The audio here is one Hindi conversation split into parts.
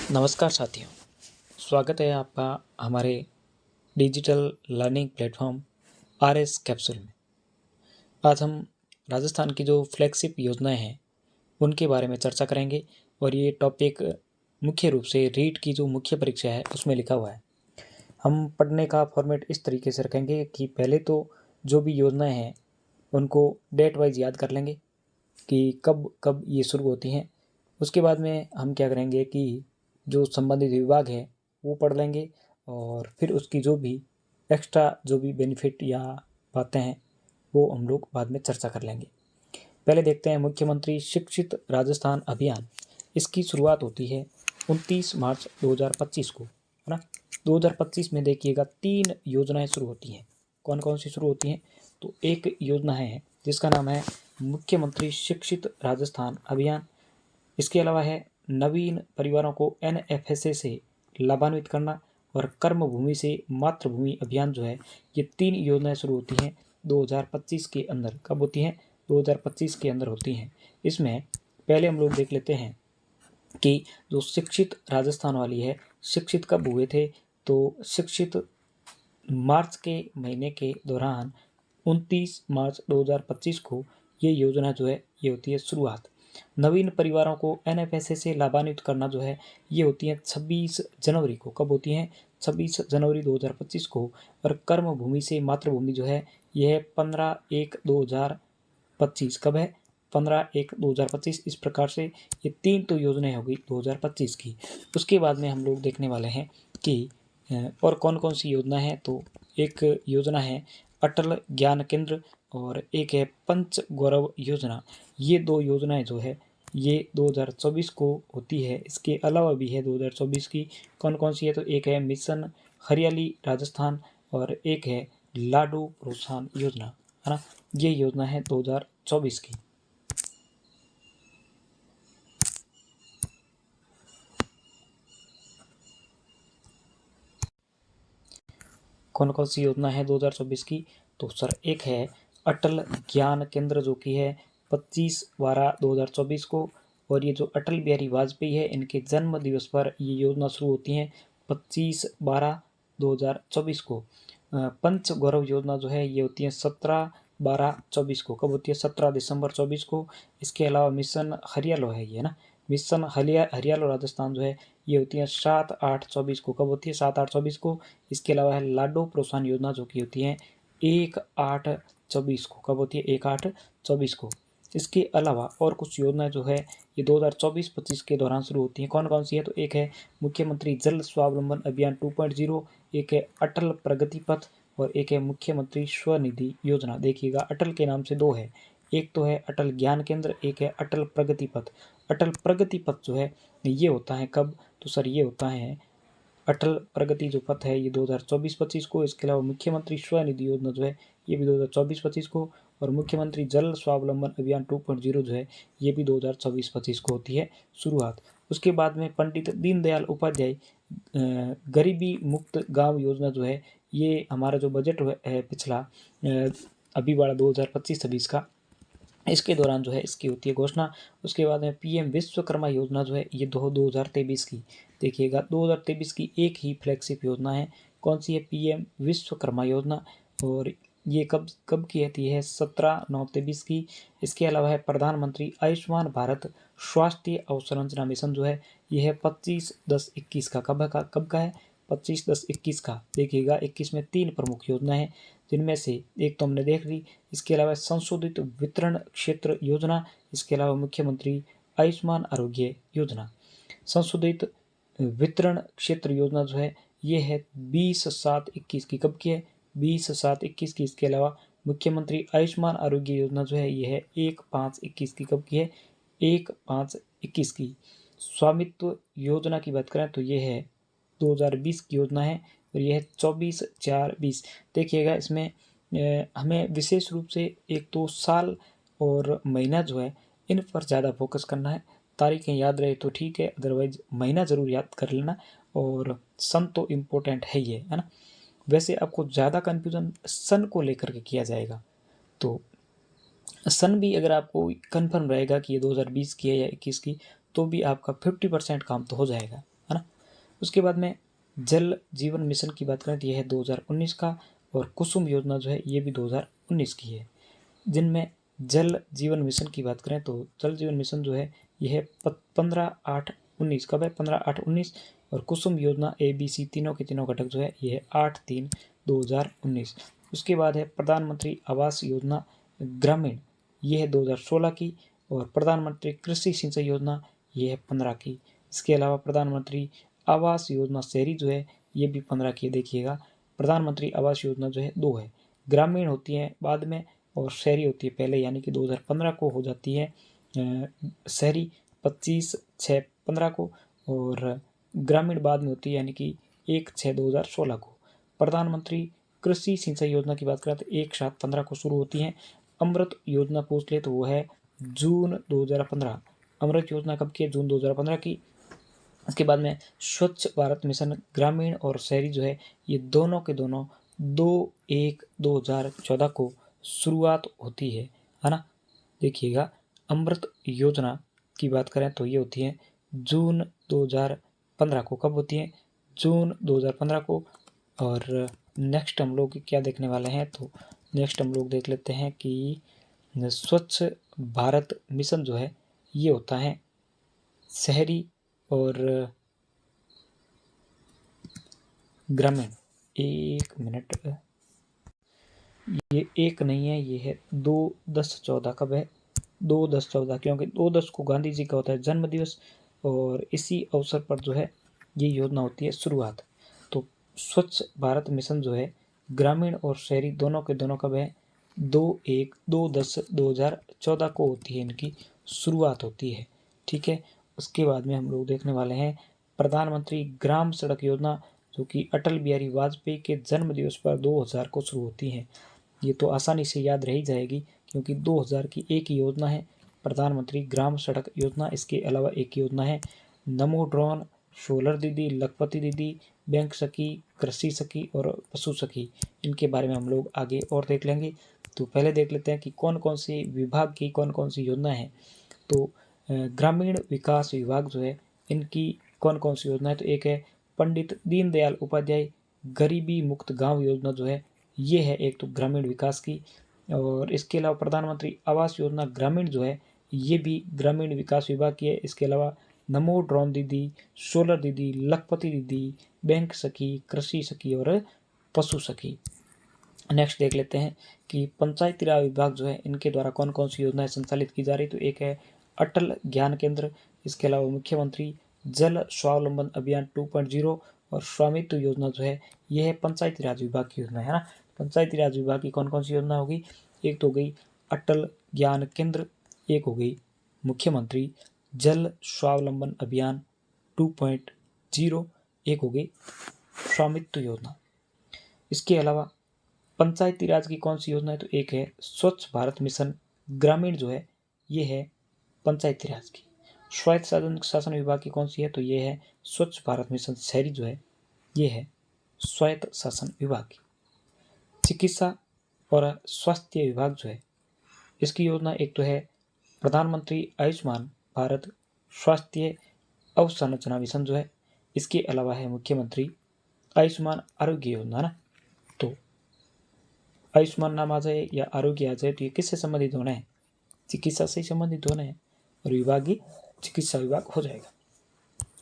नमस्कार साथियों, स्वागत है आपका हमारे digital learning platform RS capsule में। आज हम राजस्थान की जो फ्लैगशिप योजनाएं हैं उनके बारे में चर्चा करेंगे और ये टॉपिक मुख्य रूप से रीट की जो मुख्य परीक्षा है उसमें लिखा हुआ है। हम पढ़ने का फॉर्मेट इस तरीके से रखेंगे कि पहले तो जो भी योजनाएं हैं उनको डेट वाइज याद कर लेंगे कि कब कब ये शुरू होती हैं। उसके बाद में हम क्या करेंगे कि जो संबंधित विभाग है वो पढ़ लेंगे और फिर उसकी जो भी एक्स्ट्रा जो भी बेनिफिट या बातें हैं वो हम लोग बाद में चर्चा कर लेंगे। पहले देखते हैं मुख्यमंत्री शिक्षित राजस्थान अभियान। इसकी शुरुआत होती है 29 मार्च 2025 को, है ना। 2025 में देखिएगा 3 योजनाएं शुरू होती हैं। कौन कौन सी शुरू होती हैं? तो एक योजना है जिसका नाम है मुख्यमंत्री शिक्षित राजस्थान अभियान। इसके अलावा है नवीन परिवारों को एनएफएसए से लाभान्वित करना और कर्मभूमि से मातृभूमि अभियान जो है, ये 3 योजनाएं शुरू होती हैं 2025 के अंदर। कब होती हैं? 2025 के अंदर होती हैं। इसमें पहले हम लोग देख लेते हैं कि जो शिक्षित राजस्थान वाली है, शिक्षित कब हुए थे? तो शिक्षित मार्च के महीने के दौरान 29 मार्च 2025 को ये योजना जो है ये होती है शुरुआत। नवीन परिवारों को एनएफएसए से लाभान्वित करना जो है ये होती है 26 जनवरी को। कब होती हैं? 26 जनवरी 2025 को। और कर्मभूमि से मातृभूमि जो है यह है 15/1/2025। कब है? 15/1/2025। इस प्रकार से ये 3 तो योजनाएं हो गई 2025 की। उसके बाद में हम लोग देखने वाले हैं कि और कौन कौन सी योजना है। तो एक योजना है अटल ज्ञान केंद्र और एक है पंच गौरव योजना। ये 2 योजनाएं जो है ये 2024 को होती है। इसके अलावा भी है 2024 की। कौन कौन सी है? तो एक है मिशन हरियाली राजस्थान और एक है लाडू प्रोत्साहन योजना, है ना। ये योजना है 2024 की। कौन कौन सी योजना है 2024 की? तो सर एक है अटल ज्ञान केंद्र जो कि है 25/12/2024 को। और ये जो अटल बिहारी वाजपेयी है इनके जन्म दिवस पर ये योजना शुरू होती है 25/12/2024 को। पंच गौरव योजना जो है ये होती है 17/12/24 को। कब होती है? 17 दिसंबर 24 को। इसके अलावा मिशन हरियालो है ये, ना। मिशन हरियालो राजस्थान जो है ये होती है 7/8/24 को। कब होती है? 7/8/24 को। इसके अलावा है लाडो प्रोत्साहन योजना जो कि होती है 1/8/24 को। कब होती है? 1/8/24 को। इसके अलावा और कुछ योजनाएं जो है ये 2024-25 के दौरान शुरू होती हैं। कौन कौन सी है? तो एक है मुख्यमंत्री जल स्वावलंबन अभियान 2.0, एक है अटल प्रगति पथ और एक है मुख्यमंत्री स्वनिधि योजना। देखिएगा अटल के नाम से 2 है, एक तो है अटल ज्ञान केंद्र, एक है अटल प्रगति पथ। अटल प्रगति पथ जो है ये होता है कब? तो सर ये होता है अटल प्रगति जो पथ है ये 2024-25 को। इसके अलावा मुख्यमंत्री स्वनिधि योजना जो है ये भी 2024-25 को। और मुख्यमंत्री जल स्वावलंबन अभियान 2.0 जो है ये भी 2024-25 को होती है शुरुआत। उसके बाद में पंडित दीनदयाल उपाध्याय गरीबी मुक्त गांव योजना जो है ये हमारा जो बजट है पिछला अभी वाला 2025-26 का, इसके दौरान जो है इसकी होती है घोषणा। उसके बाद में पीएम विश्वकर्मा योजना जो है ये 2023 की। देखिएगा 2023 की एक ही फ्लैगशिप योजना है। कौन सी है? पीएम विश्वकर्मा योजना। और ये कब कब की होती है? 17/9/23 की। इसके अलावा है प्रधानमंत्री आयुष्मान भारत स्वास्थ्य अवसंरचना मिशन जो है ये है 25/10/21 का। कब का है? 25/10/21 का। देखिएगा 21 में 3 प्रमुख योजना है जिनमें से एक तो हमने देख ली। इसके अलावा संशोधित वितरण क्षेत्र योजना, इसके अलावा मुख्यमंत्री आयुष्मान आरोग्य योजना। संशोधित वितरण क्षेत्र योजना जो है ये है 20/7/21 की। कब की है? 20/7/21 की। इसके अलावा मुख्यमंत्री आयुष्मान आरोग्य योजना जो है ये है 1/5/21 की। कब की है? 1/5/21 की। स्वामित्व योजना की बात करें तो ये है 2020 की योजना है और यह है 24/4/20। देखिएगा इसमें हमें विशेष रूप से एक तो साल और महीना जो है इन पर ज़्यादा फोकस करना है। तारीखें याद रहे तो ठीक है, अदरवाइज महीना ज़रूर याद कर लेना। और सन तो इम्पोर्टेंट है ही है ना। वैसे आपको ज़्यादा कन्फ्यूज़न सन को लेकर के किया जाएगा। तो सन भी अगर आपको कन्फर्म रहेगा कि ये 2020 की है या 21 की, तो भी आपका 50% काम तो हो जाएगा, है ना। उसके बाद में जल जीवन मिशन की बात करें तो यह है 2019 का, और कुसुम योजना जो है ये भी 2019 की है। जिनमें जल जीवन मिशन की बात करें तो जल जीवन मिशन जो है यह 15/8/19 कब है, 15/8/19, और कुसुम योजना ABC तीनों के तीनों घटक जो है ये 8/3/2019। उसके बाद है प्रधानमंत्री आवास योजना ग्रामीण, ये है 2016 की, और प्रधानमंत्री कृषि सिंचाई योजना ये है 15 की। इसके अलावा प्रधानमंत्री आवास योजना शहरी जो है ये भी 15 की है। देखिएगा, प्रधानमंत्री आवास योजना जो है 2 है, ग्रामीण होती है बाद में और शहरी होती है पहले, यानी कि 2015 को हो जाती है शहरी 25/6/15 को, और ग्रामीण बाद में होती है यानी कि 1/6/2016 को। प्रधानमंत्री कृषि सिंचाई योजना की बात करें तो 1/7/15 को शुरू होती है। अमृत योजना पूछ ले तो वो है जून 2015। अमृत योजना कब की है, जून 2015 की। इसके बाद में स्वच्छ भारत मिशन ग्रामीण और शहरी जो है ये दोनों के दोनों 2/1/2014 को शुरुआत होती है ना। देखिएगा, अमृत योजना की बात करें तो ये होती है जून 2015 को। कब होती है, जून 2015 को। और नेक्स्ट हम लोग क्या देखने वाले हैं, तो नेक्स्ट हम लोग देख लेते हैं कि स्वच्छ भारत मिशन जो है ये होता है शहरी और ग्रामीण। एक मिनट, ये एक नहीं है, ये है 2/10/14। कब है, 2/10/14, क्योंकि 2/10 को गांधी जी का होता है जन्म दिवस, और इसी अवसर पर जो है ये योजना होती है शुरुआत। तो स्वच्छ भारत मिशन जो है ग्रामीण और शहरी दोनों के दोनों कब है, 2/1/2/10/2014 को होती है, इनकी शुरुआत होती है। ठीक है। उसके बाद में हम लोग देखने वाले हैं प्रधानमंत्री ग्राम सड़क योजना, जो कि अटल बिहारी वाजपेयी के जन्म दिवस पर 2000 को शुरू होती है। ये तो आसानी से याद रह जाएगी क्योंकि 2000 की एक ही योजना है प्रधानमंत्री ग्राम सड़क योजना। इसके अलावा एक योजना है नमो ड्रोन, सोलर दीदी, लखपति दीदी, बैंक सखी, कृषि सखी और पशु सखी। इनके बारे में हम लोग आगे और देख लेंगे। तो पहले देख लेते हैं कि कौन कौन सी विभाग की कौन कौन सी योजना है। तो ग्रामीण विकास विभाग जो है इनकी कौन कौन सी योजना है, तो एक है पंडित दीनदयाल उपाध्याय गरीबी मुक्त गांव योजना जो है ये है एक तो ग्रामीण विकास की। और इसके अलावा प्रधानमंत्री आवास योजना ग्रामीण जो है ये भी ग्रामीण विकास विभाग की है। इसके अलावा नमो ड्रोन दीदी, सोलर दीदी, लखपति दीदी, बैंक सखी, कृषि सखी और पशु सखी। नेक्स्ट देख लेते हैं कि पंचायती राज विभाग जो है इनके द्वारा कौन कौन सी योजनाएं संचालित की जा रही। तो एक है अटल ज्ञान केंद्र, इसके अलावा मुख्यमंत्री जल स्वावलंबन अभियान 2.0 और स्वामित्व योजना जो है यह है पंचायती राज विभाग की योजना है ना। पंचायती राज विभाग की कौन कौन सी योजना होगी, एक तो हो गई अटल ज्ञान केंद्र, एक हो गई मुख्यमंत्री जल स्वावलंबन अभियान 2.0, एक हो गई स्वामित्व योजना। इसके अलावा पंचायती राज की कौन सी योजना है, तो एक है स्वच्छ भारत मिशन ग्रामीण जो है ये है पंचायती राज की। स्वायत्त शासन विभाग की कौन सी है, तो ये है स्वच्छ भारत मिशन शहरी जो है ये है स्वायत्त शासन विभाग की। चिकित्सा और स्वास्थ्य विभाग जो है इसकी योजना एक तो है प्रधानमंत्री आयुष्मान भारत स्वास्थ्य अवसंरचना मिशन जो है, इसके अलावा है मुख्यमंत्री आयुष्मान आरोग्य योजना ना। तो आयुष्मान नाम आ जाए या आरोग्य आ जाए तो ये किससे संबंधित होना है, चिकित्सा से संबंधित होना है, और विभाग ही चिकित्सा विभाग हो जाएगा।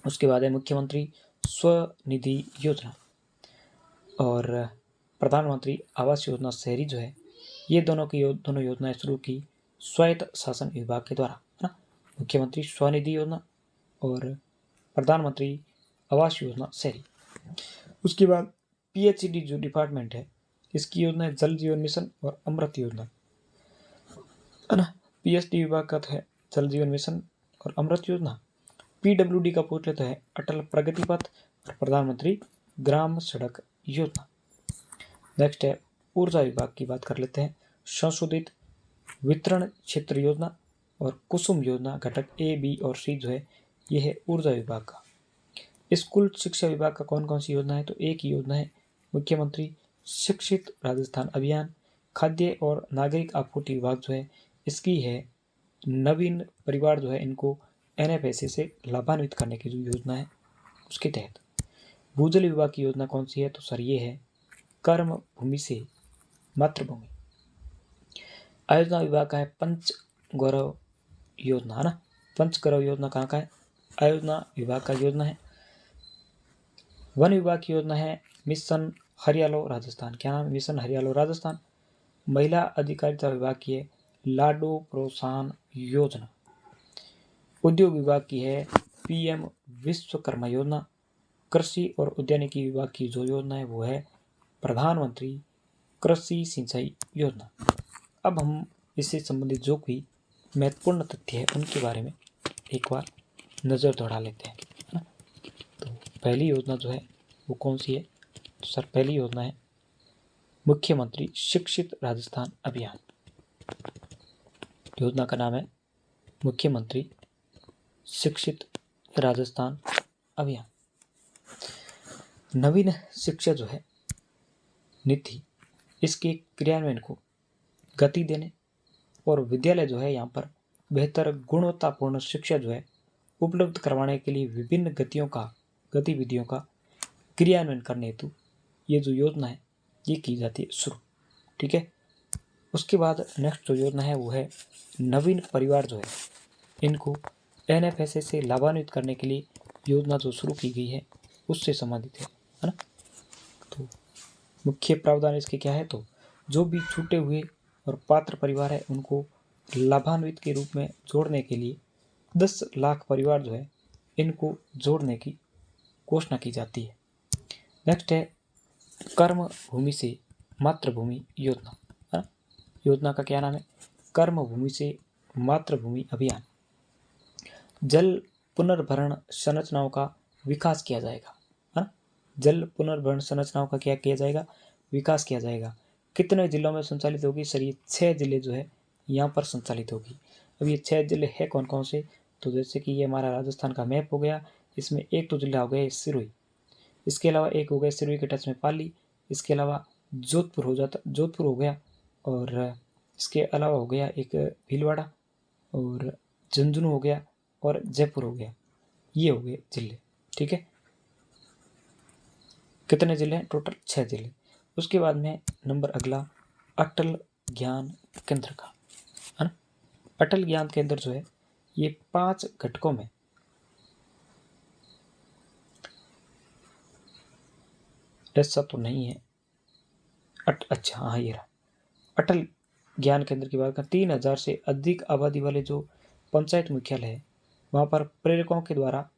उसके बाद है मुख्यमंत्री स्वनिधि योजना और प्रधानमंत्री आवास योजना शहरी जो है ये दोनों योजनाएं शुरू की स्वायत्त शासन विभाग के द्वारा है ना। मुख्यमंत्री स्वनिधि योजना और प्रधानमंत्री आवास योजना शहरी। उसके बाद PHED जो डिपार्टमेंट है इसकी योजना है जल जीवन मिशन और अमृत योजना है ना। PHD विभाग का है जल जीवन मिशन और अमृत योजना। PWD का पूछ लेता है अटल प्रगति पथ और प्रधानमंत्री ग्राम सड़क योजना। नेक्स्ट है ऊर्जा विभाग की बात कर लेते हैं, संशोधित वितरण क्षेत्र योजना और कुसुम योजना घटक A, B और C जो है ये है ऊर्जा विभाग का। स्कूल शिक्षा विभाग का कौन कौन सी योजना है, तो एक ही योजना है मुख्यमंत्री शिक्षित राजस्थान अभियान। खाद्य और नागरिक आपूर्ति विभाग जो है इसकी है नवीन परिवार जो है इनको NFSA से लाभान्वित करने की जो योजना है उसके तहत। भूजल विभाग की योजना कौन सी है? तो सर ये है कर्म भूमि से मातृभूमि। आयोजना विभाग का है पंच गौरव योजना, है ना। पंच गौरव योजना कहाँ का है? आयोजना विभाग का योजना है। वन विभाग की योजना है मिशन हरियालो राजस्थान। क्या नाम? मिशन हरियालो राजस्थान। महिला अधिकारिता विभाग की है लाडो प्रोत्साहन योजना। उद्योग विभाग की है पीएम विश्वकर्मा योजना। कृषि और उद्यानिकी विभाग की जो योजना है वो है प्रधानमंत्री कृषि सिंचाई योजना। अब हम इससे संबंधित जो भी महत्वपूर्ण तथ्य है उनके बारे में एक बार नज़र दौड़ा लेते हैं, है ना। तो पहली योजना जो है वो कौन सी है? तो सर पहली योजना है मुख्यमंत्री शिक्षित राजस्थान अभियान। योजना का नाम है मुख्यमंत्री शिक्षित राजस्थान अभियान। नवीन शिक्षा जो है नीति, इसके क्रियान्वयन को गति देने और विद्यालय जो है यहाँ पर बेहतर गुणवत्तापूर्ण शिक्षा जो है उपलब्ध करवाने के लिए विभिन्न गतिविधियों का क्रियान्वयन करने हेतु ये जो योजना है ये की जाती है शुरू। ठीक है। उसके बाद नेक्स्ट जो योजना है वो है नवीन परिवार जो है इनको NFSA से लाभान्वित करने के लिए योजना जो शुरू की गई है उससे संबंधित है ना। तो मुख्य प्रावधान इसके क्या है? तो जो भी छूटे हुए और पात्र परिवार है उनको लाभान्वित के रूप में जोड़ने के लिए 10 लाख परिवार जो है इनको जोड़ने की घोषणा की जाती है। नेक्स्ट है कर्म भूमि से मातृभूमि योजना, है ना। योजना का क्या नाम है? कर्म भूमि से मातृभूमि अभियान। जल पुनर्भरण संरचनाओं का विकास किया जाएगा, है ना। जल पुनर्भरण संरचनाओं का क्या किया जाएगा? विकास किया जाएगा। कितने जिलों में संचालित होगी? सर ये 6 जिले जो है यहाँ पर संचालित होगी। अब ये 6 जिले हैं कौन कौन से? तो जैसे कि ये हमारा राजस्थान का मैप हो गया, इसमें एक तो जिला हो गया सिरोही, इसके अलावा एक हो गया सिरोही के टच में पाली, इसके अलावा जोधपुर हो गया, और इसके अलावा हो गया एक भीलवाड़ा और झुंझुनू हो गया और जयपुर हो गया। ये हो गए जिले। ठीक है। कितने जिले हैं? टोटल 6 जिले। उसके बाद में नंबर अगला अटल ज्ञान केंद्र का, है ना। अटल ज्ञान केंद्र जो है ये 5 घटकों में ऐसा तो नहीं है। अच्छा हाँ ये रहा। अटल ज्ञान केंद्र की बात करें 3000 से अधिक आबादी वाले जो पंचायत मुख्यालय है वहाँ पर प्रेरकों के द्वारा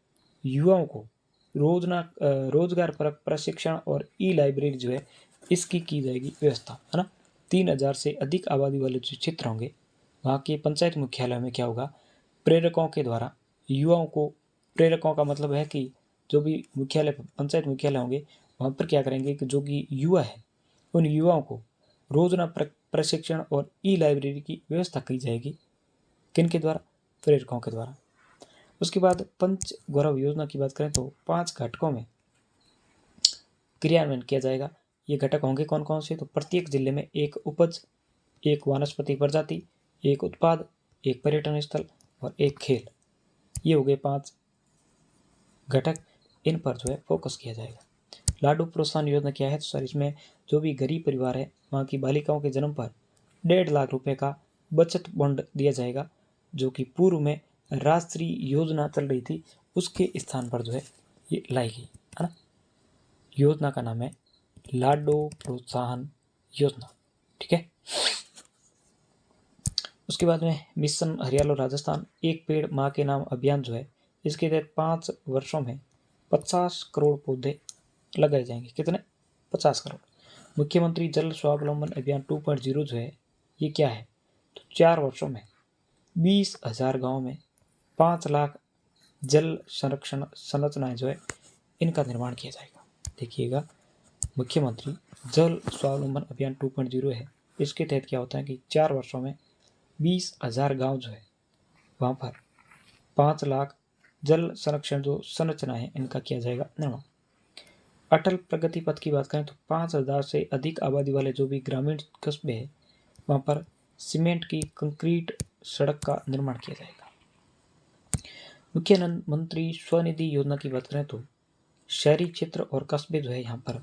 युवाओं को रोजगार परक प्रशिक्षण और लाइब्रेरी जो है इसकी की जाएगी व्यवस्था, है ना। 3000 से अधिक आबादी वाले जो क्षेत्र होंगे वहाँ के पंचायत मुख्यालय में क्या होगा? प्रेरकों के द्वारा युवाओं को, प्रेरकों का मतलब है कि जो भी मुख्यालय पंचायत मुख्यालय होंगे वहाँ पर क्या करेंगे कि जो भी युवा है उन युवाओं को रोजगार प्रशिक्षण और लाइब्रेरी की व्यवस्था की जाएगी। किन के द्वारा? प्रेरकों के द्वारा। उसके बाद पंच गौरव योजना की बात करें तो 5 घटकों में क्रियान्वयन किया जाएगा। ये घटक होंगे कौन कौन से? तो प्रत्येक जिले में एक उपज, एक वनस्पति प्रजाति, एक उत्पाद, एक पर्यटन स्थल और एक खेल। ये हो गए 5 घटक। इन पर जो है फोकस किया जाएगा। लाडू प्रोत्साहन योजना क्या है? तो सर इसमें जो भी गरीब परिवार है वहाँ की बालिकाओं के जन्म पर 1.5 लाख रुपए का बचत बॉन्ड दिया जाएगा, जो कि पूर्व में राष्ट्रीय योजना चल रही थी उसके स्थान पर जो है ये लाई गई, है ना। योजना का नाम है लाडो प्रोत्साहन योजना। ठीक है। उसके बाद में मिशन हरियालो राजस्थान एक पेड़ माँ के नाम अभियान जो है इसके तहत 5 वर्षों में 50 करोड़ पौधे लगाए जाएंगे। कितने? 50 करोड़। मुख्यमंत्री जल स्वावलंबन अभियान 2.0 जो है ये क्या है? तो 4 वर्षों में 20,000 गाँव में 5 लाख जल संरक्षण संरचनाएं जो है इनका निर्माण किया जाएगा। देखिएगा, मुख्यमंत्री जल स्वावलंबन अभियान 2.0 है। इसके तहत क्या होता है कि 4 वर्षों में 20,000 गाँव जो है वहाँ पर 5 लाख जल संरक्षण जो संरचना है इनका किया जाएगा निर्माण। अटल प्रगति पथ की बात करें तो 5,000 से अधिक आबादी वाले जो भी ग्रामीण कस्बे हैं वहाँ पर सीमेंट की कंक्रीट सड़क का निर्माण किया जाएगा। मुख्यमंत्री स्वनिधि योजना की बात करें तो शहरी क्षेत्र और कस्बे जो है यहाँ पर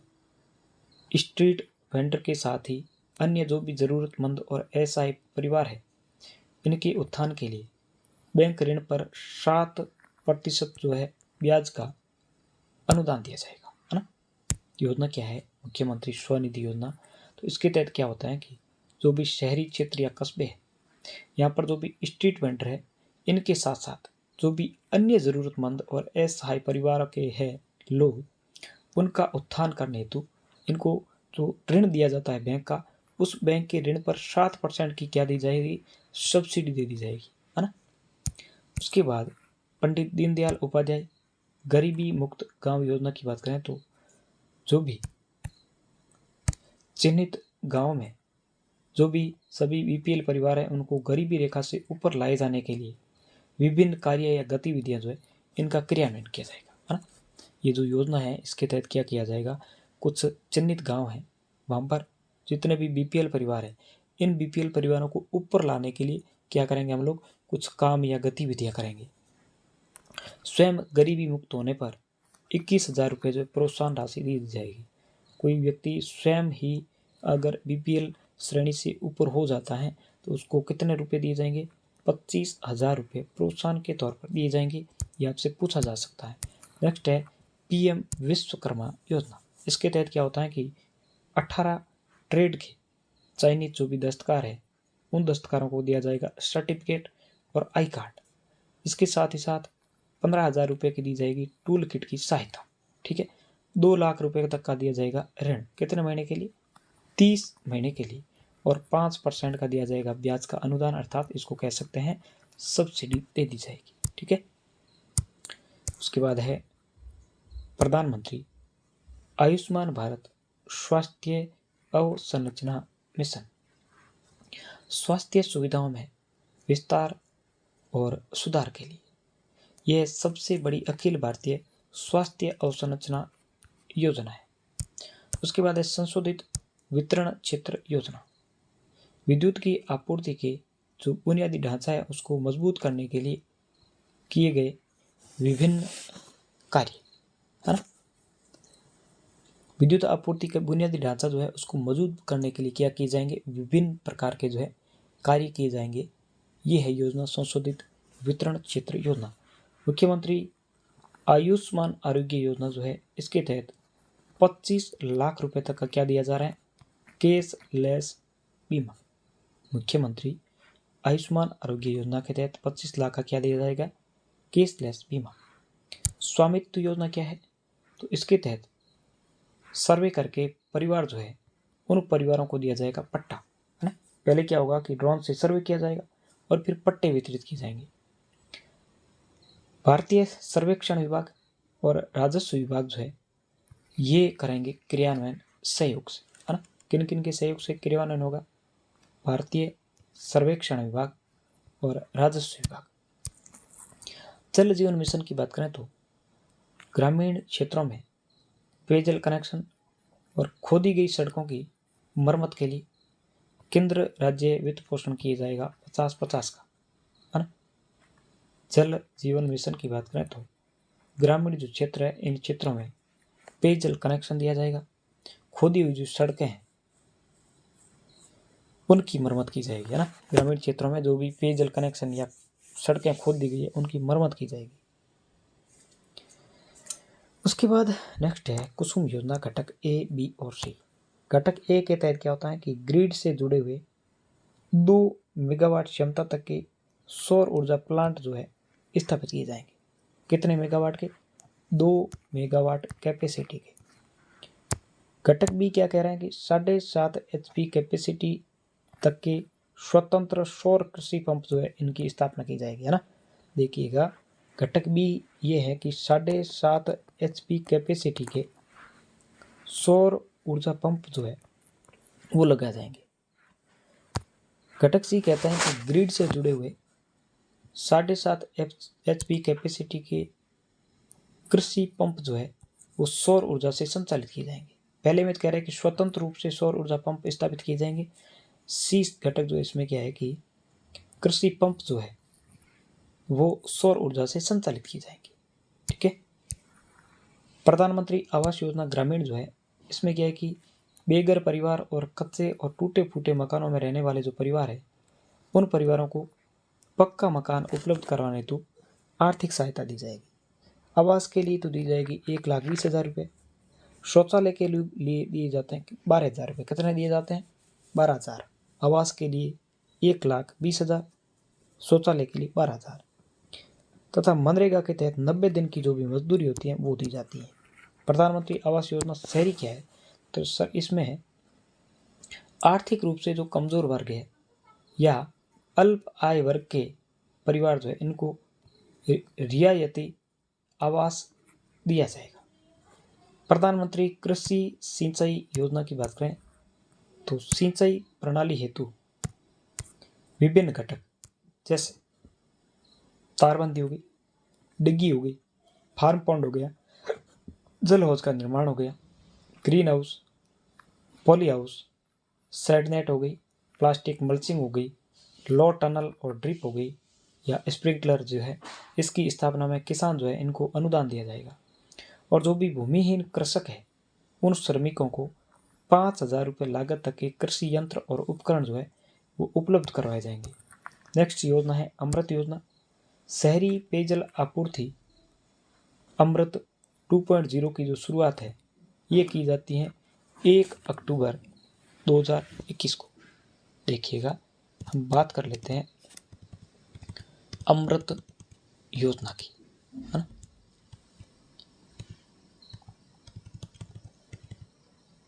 स्ट्रीट वेंडर के साथ ही अन्य जो भी ज़रूरतमंद और असहाय परिवार है, इनके उत्थान के लिए बैंक ऋण पर 7% जो है ब्याज का अनुदान दिया जाएगा, है ना। योजना क्या है? मुख्यमंत्री स्वनिधि योजना। तो इसके तहत क्या होता है कि जो भी शहरी क्षेत्र या कस्बे है, यहाँ पर जो भी स्ट्रीट वेंडर है, इनके साथ साथ जो भी अन्य ज़रूरतमंद और असहाय परिवार के हैं लोग, उनका उत्थान करने हेतु इनको जो ऋण दिया जाता है बैंक का, उस बैंक के ऋण पर 7% की क्या दी जाएगी? सब्सिडी दे दी जाएगी, है ना। उसके बाद पंडित दीनदयाल उपाध्याय गरीबी मुक्त गांव योजना की बात करें तो जो भी चिन्हित गांव में जो भी सभी बीपीएल परिवार है, उनको गरीबी रेखा से ऊपर लाए जाने के लिए विभिन्न कार्य या गतिविधियां जो है इनका क्रियान्वयन किया जाएगा, है ना। ये जो योजना है, इसके तहत क्या किया जाएगा? कुछ चिन्हित गांव हैं, वहाँ पर जितने भी बीपीएल परिवार हैं, इन बीपीएल परिवारों को ऊपर लाने के लिए क्या करेंगे? हम लोग कुछ काम या गतिविधियां करेंगे। स्वयं गरीबी मुक्त होने पर 21,000 रुपये जो प्रोत्साहन राशि दी जाएगी। कोई व्यक्ति स्वयं ही अगर बीपीएल श्रेणी से ऊपर हो जाता है तो उसको कितने रुपए दिए जाएंगे? 25,000 रुपये प्रोत्साहन के तौर पर दिए जाएंगे। ये आपसे पूछा जा सकता है। नेक्स्ट है पीएम विश्वकर्मा योजना। इसके तहत क्या होता है कि 18 ट्रेड के चयनित जो भी दस्तकार है, उन दस्तकारों को दिया जाएगा सर्टिफिकेट और आई कार्ड। इसके साथ ही साथ 15,000 रुपये की दी जाएगी टूल किट की सहायता, ठीक है। 2 लाख रुपए तक का दिया जाएगा ऋण, कितने महीने के लिए? 30 महीने के लिए। और 5% का दिया जाएगा ब्याज का अनुदान, अर्थात इसको कह सकते हैं सब्सिडी दे दी जाएगी, ठीक है। उसके बाद है प्रधानमंत्री आयुष्मान भारत स्वास्थ्य अवसंरचना मिशन। स्वास्थ्य सुविधाओं में विस्तार और सुधार के लिए यह सबसे बड़ी अखिल भारतीय स्वास्थ्य अवसंरचना योजना है। उसके बाद है संशोधित वितरण क्षेत्र योजना। विद्युत की आपूर्ति के जो बुनियादी ढांचा है, उसको मजबूत करने के लिए किए गए विभिन्न कार्य, है ना। विद्युत आपूर्ति का बुनियादी ढांचा जो है उसको मजबूत करने के लिए क्या किए जाएंगे? विभिन्न प्रकार के जो है कार्य किए जाएंगे। ये है योजना संशोधित वितरण क्षेत्र योजना। मुख्यमंत्री आयुष्मान आरोग्य योजना जो है, इसके तहत 25 लाख रुपए तक का क्या दिया जा रहा है? कैशलेस बीमा। मुख्यमंत्री आयुष्मान आरोग्य योजना के तहत 25 लाख का क्या दिया जाएगा? कैशलेस बीमा। स्वामित्व योजना क्या है? तो इसके तहत सर्वे करके परिवार जो है, उन परिवारों को दिया जाएगा पट्टा, है ना। पहले क्या होगा कि ड्रोन से सर्वे किया जाएगा और फिर पट्टे वितरित किए जाएंगे। भारतीय सर्वेक्षण विभाग और राजस्व विभाग जो है, ये करेंगे क्रियान्वयन सहयोग से, है ना। किन किन के सहयोग से क्रियान्वयन होगा? भारतीय सर्वेक्षण विभाग और राजस्व विभाग। जल जीवन मिशन की बात करें तो ग्रामीण क्षेत्रों में पेयजल कनेक्शन और खोदी गई सड़कों की मरम्मत के लिए केंद्र राज्य वित्त पोषण किया जाएगा 50-50 का, है ना। जल जीवन मिशन की बात करें तो ग्रामीण जो क्षेत्र है, इन क्षेत्रों में पेयजल कनेक्शन दिया जाएगा। खोदी हुई जो सड़कें हैं, उनकी मरम्मत की जाएगी, है ना। ग्रामीण क्षेत्रों में जो भी पेयजल कनेक्शन या सड़कें खोद दी गई है, उनकी मरम्मत की जाएगी। उसके बाद नेक्स्ट है कुसुम योजना घटक ए, बी और सी। घटक ए के तहत क्या होता है कि ग्रिड से जुड़े हुए 2 मेगावाट क्षमता तक के सौर ऊर्जा प्लांट जो है स्थापित किए जाएंगे। कितने मेगावाट के? 2 मेगावाट कैपेसिटी के। घटक बी क्या कह रहे हैं कि 7.5 HP कैपेसिटी तक के स्वतंत्र सौर कृषि पंप जो है, इनकी स्थापना की जाएगी, है ना। देखिएगा, घटक बी ये है कि 7.5 HP कैपेसिटी के सौर ऊर्जा पंप जो है वो लगाए जाएंगे। घटक सी कहते हैं कि ग्रिड से जुड़े हुए 7.5 HP कैपेसिटी के कृषि पंप जो है वो सौर ऊर्जा से संचालित किए जाएंगे। पहले में कह रहे हैं कि स्वतंत्र रूप से सौर ऊर्जा पंप स्थापित किए जाएंगे। सी घटक जो इसमें क्या है कि कृषि पंप जो है वो सौर ऊर्जा से संचालित किए जाएंगे, ठीक है। प्रधानमंत्री आवास योजना ग्रामीण जो है, इसमें क्या है कि बेघर परिवार और कच्चे और टूटे फूटे मकानों में रहने वाले जो परिवार है, उन परिवारों को पक्का मकान उपलब्ध करवाने हेतु आर्थिक सहायता दी जाएगी। आवास के लिए तो दी जाएगी 1,20,000 रुपये। शौचालय के लिए दिए जाते हैं 12,000 रुपये। कितने दिए जाते हैं? 12,000। आवास के लिए 1,20,000, शौचालय के लिए 12,000 तथा मनरेगा के तहत 90 दिन की जो भी मजदूरी होती है वो दी जाती है। प्रधानमंत्री आवास योजना शहरी क्या है? तो सर इसमें है आर्थिक रूप से जो कमजोर वर्ग है या अल्प आय वर्ग के परिवार जो है, इनको रियायती आवास दिया जाएगा। प्रधानमंत्री कृषि सिंचाई योजना की बात करें तो सिंचाई प्रणाली हेतु विभिन्न घटक जैसे तारबंदी हो गई, डिग्गी हो गई, फार्म पॉन्ड हो गया, जल हौज का निर्माण हो गया, green house, poly house, shade net हो गई, प्लास्टिक मल्चिंग हो गई, लो टनल और ड्रिप हो गई या स्प्रिंकलर जो है, इसकी स्थापना में किसान जो है इनको अनुदान दिया जाएगा। और जो भी भूमिहीन कृषक है उन श्रमिकों को 5,000 रुपये लागत तक के कृषि यंत्र और उपकरण जो है वो उपलब्ध करवाए जाएंगे। नेक्स्ट योजना है अमृत योजना। शहरी पेयजल आपूर्ति अमृत 2.0 की जो शुरुआत है ये की जाती है 1 अक्टूबर 2021 को। देखिएगा, हम बात कर लेते हैं अमृत योजना की, है ना।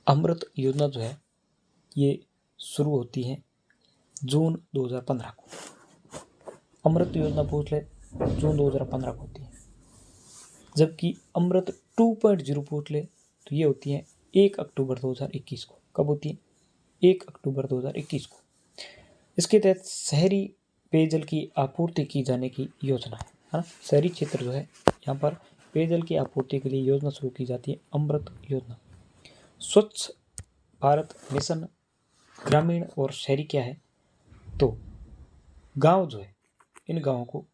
अमृत योजना जो है ये शुरू होती है जून 2015 को। अमृत योजना पूछ ले जून 2015 को होती है, जबकि अमृत 2.0 पूछ ले तो ये होती है 1 अक्टूबर 2021 को। कब होती है? 1 अक्टूबर 2021 को। इसके तहत शहरी पेयजल की आपूर्ति की जाने की योजना है ना। शहरी क्षेत्र जो है यहाँ पर पेयजल की आपूर्ति के लिए योजना शुरू की जाती है, अमृत योजना। स्वच्छ भारत मिशन ग्रामीण और शहरी क्या है? तो गांव जो है, इन गांवों को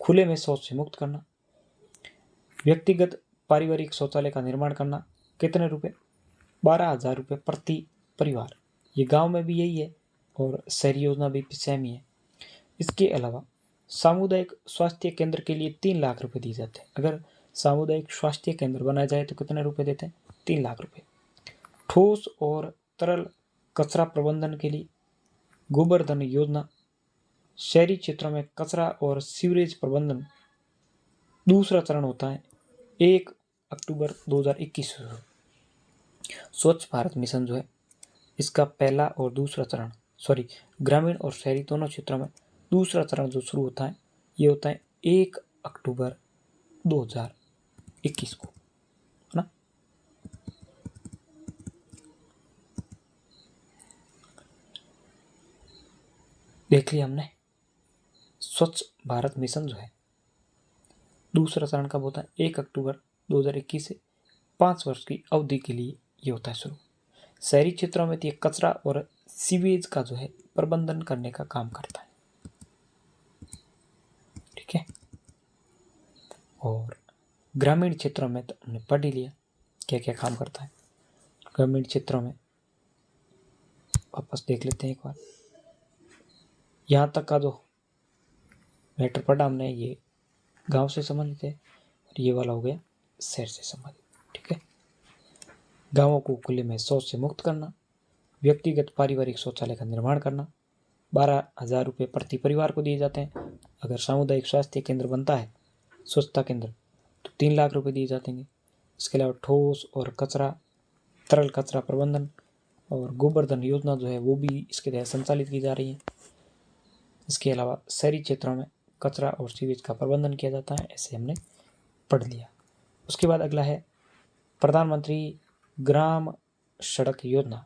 खुले में शौच से मुक्त करना, व्यक्तिगत पारिवारिक शौचालय का निर्माण करना। कितने रुपए? 12,000 रुपये प्रति परिवार। ये गांव में भी यही है और शहरी योजना भी सेम ही है। इसके अलावा सामुदायिक स्वास्थ्य केंद्र के लिए 3 लाख रुपए दिए जाते हैं। अगर सामुदायिक स्वास्थ्य केंद्र बनाया जाए तो कितने रुपए देते हैं? 3 लाख रुपए। ठोस और तरल कचरा प्रबंधन के लिए गोबर्धन योजना। शहरी क्षेत्रों में कचरा और सीवरेज प्रबंधन दूसरा चरण होता है 1 अक्टूबर 2021 से। स्वच्छ भारत मिशन जो है इसका पहला और दूसरा चरण, ग्रामीण और शहरी दोनों क्षेत्रों में दूसरा चरण जो शुरू होता है ये होता है 1 अक्टूबर 2021 को, है ना। देख लिया हमने स्वच्छ भारत मिशन जो है दूसरा चरण कब होता है? 1 अक्टूबर 2021 से 5 वर्ष की अवधि के लिए ये होता है शुरू। शहरी क्षेत्रों में तो ये कचरा और सीवेज का जो है प्रबंधन करने का काम करता है, ठीक है। और ग्रामीण क्षेत्रों में तो हमने पढ़ ही लिया क्या क्या काम करता है। ग्रामीण क्षेत्रों में वापस देख लेते हैं एक बार। यहाँ तक का जो मैटर पढ़ा हमने ये गांव से संबंधित है और ये वाला हो गया शहर से संबंधित, ठीक है। गांवों को खुले में शौच से मुक्त करना, व्यक्तिगत पारिवारिक शौचालय का निर्माण करना, 12,000 रुपये प्रति परिवार को दिए जाते हैं। अगर सामुदायिक स्वास्थ्य केंद्र बनता है, स्वच्छता केंद्र, तो 3 लाख रुपए दिए जाते हैं। इसके अलावा ठोस और तरल कचरा प्रबंधन और गोबर्धन योजना जो है वो भी इसके तहत संचालित की जा रही है। इसके अलावा शहरी क्षेत्रों में कचरा और सीवेज का प्रबंधन किया जाता है, ऐसे हमने पढ़ लिया। उसके बाद अगला है प्रधानमंत्री ग्राम सड़क योजना।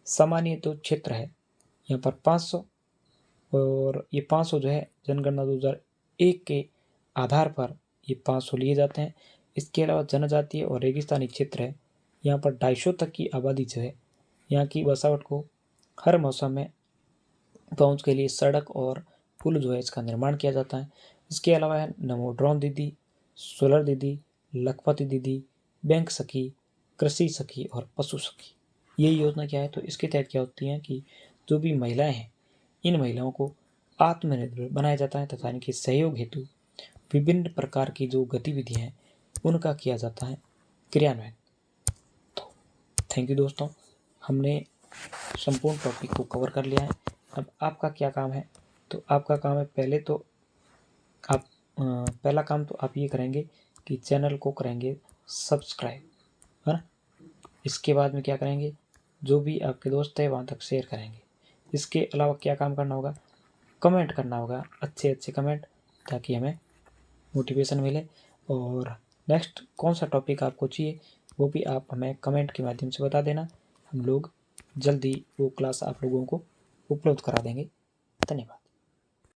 सामान्य तो क्षेत्र है यहाँ पर 500 और ये 500 जो है जनगणना 2001 के आधार पर ये 500 लिए जाते हैं। इसके अलावा जनजातीय और रेगिस्तानी क्षेत्र है, यहाँ पर 250 तक की आबादी जो है यहाँ की बसावट को हर मौसम में पहुँच के लिए सड़क और पुल जो है इसका निर्माण किया जाता है। इसके अलावा है नमो ड्रोन दीदी, सोलर दीदी, लखपति दीदी, बैंक सखी, कृषि सखी और पशु सखी। ये योजना क्या है, तो इसके तहत क्या होती है कि जो भी महिलाएं हैं, इन महिलाओं को आत्मनिर्भर बनाया जाता है तथा इनके सहयोग हेतु विभिन्न प्रकार की जो गतिविधियां हैं उनका किया जाता है क्रियान्वयन। तो थैंक यू दोस्तों, हमने संपूर्ण टॉपिक को कवर कर लिया है। अब आपका क्या काम है, तो आपका काम है पहला काम तो आप ये करेंगे कि चैनल को करेंगे सब्सक्राइब, है ना। इसके बाद में क्या करेंगे, जो भी आपके दोस्त है वहाँ तक शेयर करेंगे। इसके अलावा क्या काम करना होगा, कमेंट करना होगा, अच्छे अच्छे कमेंट, ताकि हमें मोटिवेशन मिले। और नेक्स्ट कौन सा टॉपिक आपको चाहिए वो भी आप हमें कमेंट के माध्यम से बता देना। हम लोग जल्दी वो क्लास आप लोगों को उपलब्ध करा देंगे। धन्यवाद।